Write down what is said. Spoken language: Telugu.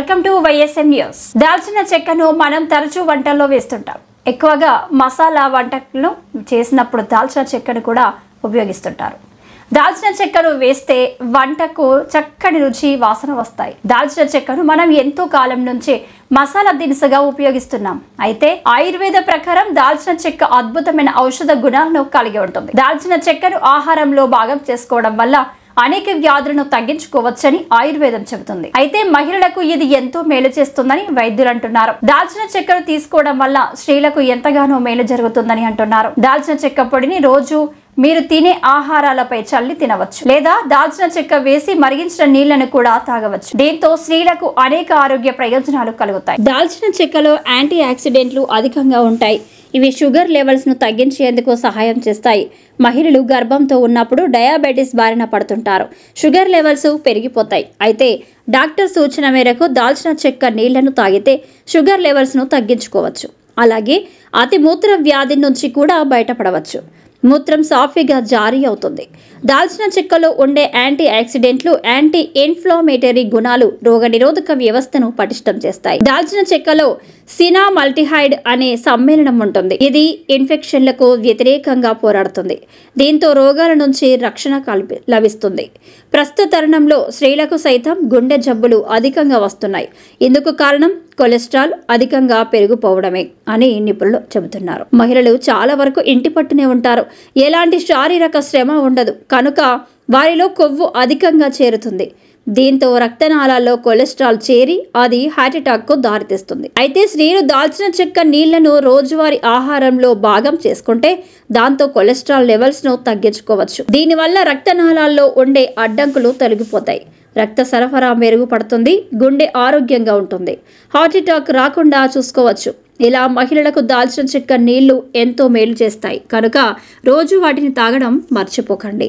Welcome to YSM news. దాల్చిన చెక్కను మనం తరచూ వంటల్లో వేస్తుంటాం. ఎక్కువగా మసాలా వంటలను చేసినప్పుడు దాల్చిన చెక్కను కూడా ఉపయోగిస్తుంటారు. దాల్చిన చెక్కను వేస్తే వంటకు చక్కని రుచి వాసన వస్తాయి. దాల్చిన చెక్కను మనం ఎంతో కాలం నుంచి మసాలా దినుసుగా ఉపయోగిస్తున్నాం. అయితే ఆయుర్వేద ప్రకారం దాల్చిన చెక్క అద్భుతమైన ఔషధ గుణాలను కలిగి ఉంటుంది. దాల్చిన చెక్కను ఆహారంలో భాగం చేసుకోవడం వల్ల అనేక వ్యాధులను తగ్గించుకోవచ్చని ఆయుర్వేదం చెబుతుంది. అయితే మహిళలకు ఇది ఎంతో మేలు చేస్తుందని వైద్యులు అంటున్నారు. దాల్చిన చెక్కను తీసుకోవడం వల్ల స్త్రీలకు ఎంతగానో మేలు జరుగుతుందని అంటున్నారు. దాల్చిన చెక్క పొడిని రోజు మీరు తినే ఆహారాలపై చల్లి తినవచ్చు, లేదా దాల్చిన చెక్క వేసి మరిగించిన నీళ్లను కూడా తాగవచ్చు. దీంతో స్త్రీలకు అనేక ఆరోగ్య ప్రయోజనాలు కలుగుతాయి. దాల్చిన చెక్కలో యాంటీ ఆక్సిడెంట్లు అధికంగా ఉంటాయి. ఇవి షుగర్ లెవెల్స్ ను తగ్గించేందుకు సహాయం చేస్తాయి. మహిళలు గర్భంతో ఉన్నప్పుడు డయాబెటీస్ బారిన పడుతుంటారు. షుగర్ లెవెల్స్ పెరిగిపోతాయి. అయితే డాక్టర్ సూచన మేరకు దాల్చిన చెక్క నీళ్లను తాగితే షుగర్ లెవెల్స్ ను తగ్గించుకోవచ్చు. అలాగే అతి మూత్ర వ్యాధి నుంచి కూడా బయటపడవచ్చు. మూత్రం సాఫీగా జారీ అవుతుంది. దాల్చిన చెక్కలో ఉండే యాంటీ ఆక్సిడెంట్లు, యాంటీ ఇన్ఫ్లమేటరీ గుణాలు రోగనిరోధక వ్యవస్థను పటిష్టం చేస్తాయి. దాల్చిన చెక్కలో సినామల్టిహైడ్ అనే సమ్మేళనం ఉంటుంది. ఇది ఇన్ఫెక్షన్లకు వ్యతిరేకంగా పోరాడుతుంది. దీంతో రోగాల నుంచి రక్షణ లభిస్తుంది. ప్రస్తుత తరుణంలో స్త్రీలకు సైతం గుండె జబ్బులు అధికంగా వస్తున్నాయి. ఇందుకు కారణం కొలెస్ట్రాల్ అధికంగా పెరిగిపోవడమే అని నిపుణులు చెబుతున్నారు. మహిళలు చాలా వరకు ఇంటి పట్టునే ఉంటారు. ఎలాంటి శారీరక శ్రమ ఉండదు కనుక వారిలో కొవ్వు అధికంగా చేరుతుంది. దీంతో రక్తనాళాల్లో కొలెస్ట్రాల్ చేరి అది హార్ట్అటాక్ కు దారితీస్తుంది. అయితే స్త్రీలు దాల్చిన చెక్క నీళ్లను రోజువారీ ఆహారంలో భాగం చేసుకుంటే దాంతో కొలెస్ట్రాల్ లెవెల్స్ ను తగ్గించుకోవచ్చు. దీనివల్ల రక్తనాళాల్లో ఉండే అడ్డంకులు తొలగిపోతాయి. రక్త సరఫరా మెరుగుపడుతుంది. గుండె ఆరోగ్యంగా ఉంటుంది. హార్ట్అటాక్ రాకుండా చూసుకోవచ్చు. ఇలా మహిళలకు దాల్చిన చెక్క నీళ్లు ఎంతో మేలు చేస్తాయి కనుక రోజు వాటిని తాగడం మర్చిపోకండి.